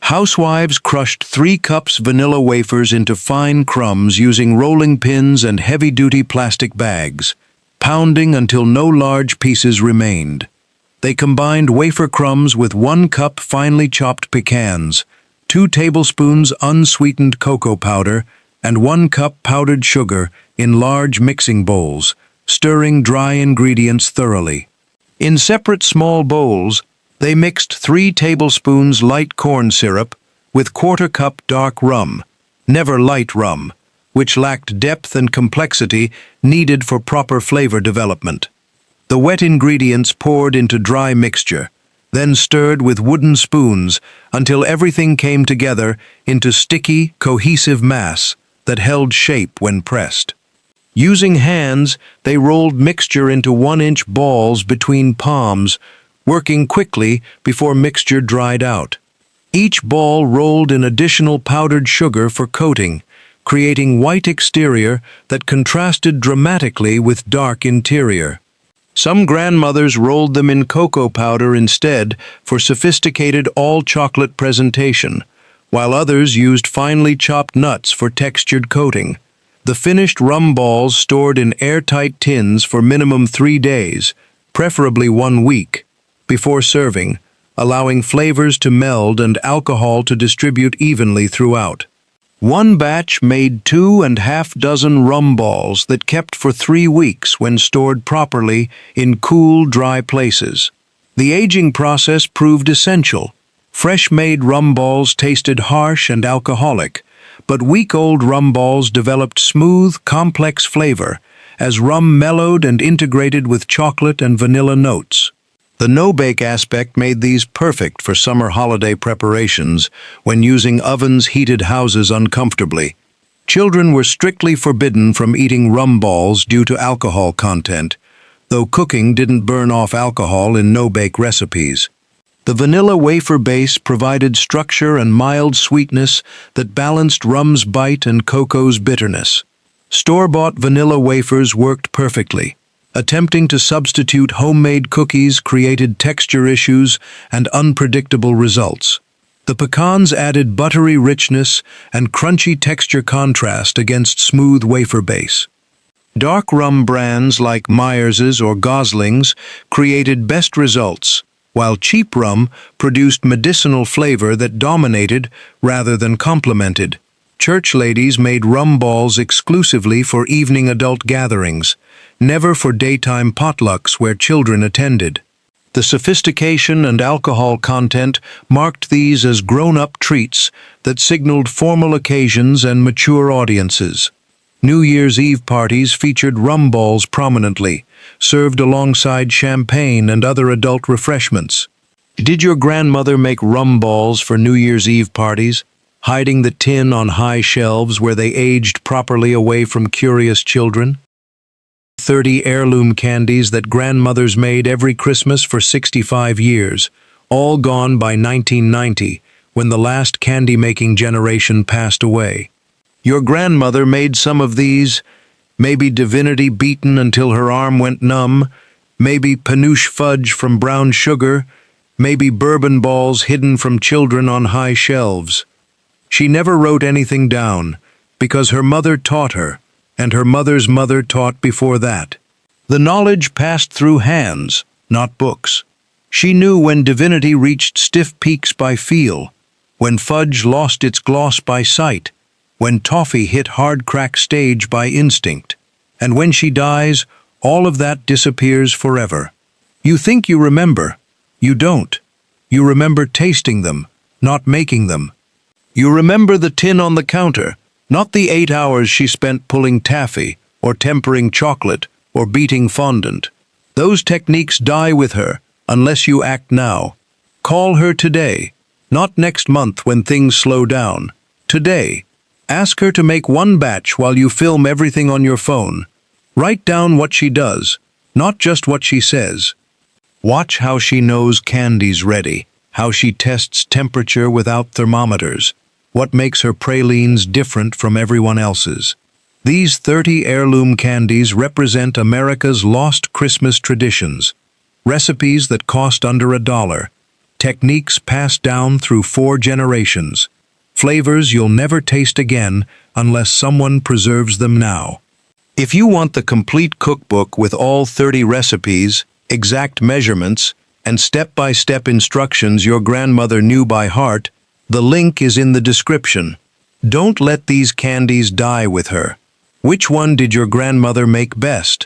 Housewives crushed 3 cups vanilla wafers into fine crumbs using rolling pins and heavy-duty plastic bags, pounding until no large pieces remained. They combined wafer crumbs with 1 cup finely chopped pecans, 2 tablespoons unsweetened cocoa powder, and 1 cup powdered sugar in large mixing bowls, stirring dry ingredients thoroughly. In separate small bowls, they mixed 3 tablespoons light corn syrup with 1/4 cup dark rum, never light rum, which lacked depth and complexity needed for proper flavor development. The wet ingredients poured into dry mixture, then stirred with wooden spoons until everything came together into sticky, cohesive mass, that held shape when pressed. Using hands, they rolled mixture into 1-inch balls between palms, working quickly before mixture dried out. Each ball rolled in additional powdered sugar for coating, creating white exterior that contrasted dramatically with dark interior. Some grandmothers rolled them in cocoa powder instead for sophisticated all-chocolate presentation, while others used finely chopped nuts for textured coating. The finished rum balls stored in airtight tins for minimum 3 days, preferably 1 week, before serving, allowing flavors to meld and alcohol to distribute evenly throughout. One batch made 2½ dozen rum balls that kept for 3 weeks when stored properly in cool, dry places. The aging process proved essential. Fresh-made rum balls tasted harsh and alcoholic, but week-old rum balls developed smooth, complex flavor as rum mellowed and integrated with chocolate and vanilla notes. The no-bake aspect made these perfect for summer holiday preparations when using ovens heated houses uncomfortably. Children were strictly forbidden from eating rum balls due to alcohol content, though cooking didn't burn off alcohol in no-bake recipes. The vanilla wafer base provided structure and mild sweetness that balanced rum's bite and cocoa's bitterness. Store-bought vanilla wafers worked perfectly. Attempting to substitute homemade cookies created texture issues and unpredictable results. The pecans added buttery richness and crunchy texture contrast against smooth wafer base. Dark rum brands like Myers's or Gosling's created best results, while cheap rum produced medicinal flavor that dominated rather than complemented. Church ladies made rum balls exclusively for evening adult gatherings, never for daytime potlucks where children attended. The sophistication and alcohol content marked these as grown-up treats that signaled formal occasions and mature audiences. New Year's Eve parties featured rum balls prominently, served alongside champagne and other adult refreshments. Did your grandmother make rum balls for New Year's Eve parties, hiding the tin on high shelves where they aged properly away from curious children? 30 heirloom candies that grandmothers made every Christmas for 65 years, all gone by 1990, when the last candy-making generation passed away. Your grandmother made some of these, maybe divinity beaten until her arm went numb, maybe panoche fudge from brown sugar, maybe bourbon balls hidden from children on high shelves. She never wrote anything down, because her mother taught her, and her mother's mother taught before that. The knowledge passed through hands, not books. She knew when divinity reached stiff peaks by feel, when fudge lost its gloss by sight, when toffee hit hard crack stage by instinct. And when she dies, all of that disappears forever. You think you remember. You don't. You remember tasting them, not making them. You remember the tin on the counter, not the 8 hours she spent pulling taffy, or tempering chocolate, or beating fondant. Those techniques die with her, unless you act now. Call her today, not next month when things slow down. Today. Ask her to make 1 batch while you film everything on your phone. Write down what she does, not just what she says. Watch how she knows candy's ready, how she tests temperature without thermometers, what makes her pralines different from everyone else's. These 30 heirloom candies represent America's lost Christmas traditions, recipes that cost under $1, techniques passed down through 4 generations, flavors you'll never taste again unless someone preserves them now. If you want the complete cookbook with all 30 recipes, exact measurements, and step-by-step instructions your grandmother knew by heart, the link is in the description. Don't let these candies die with her. Which one did your grandmother make best?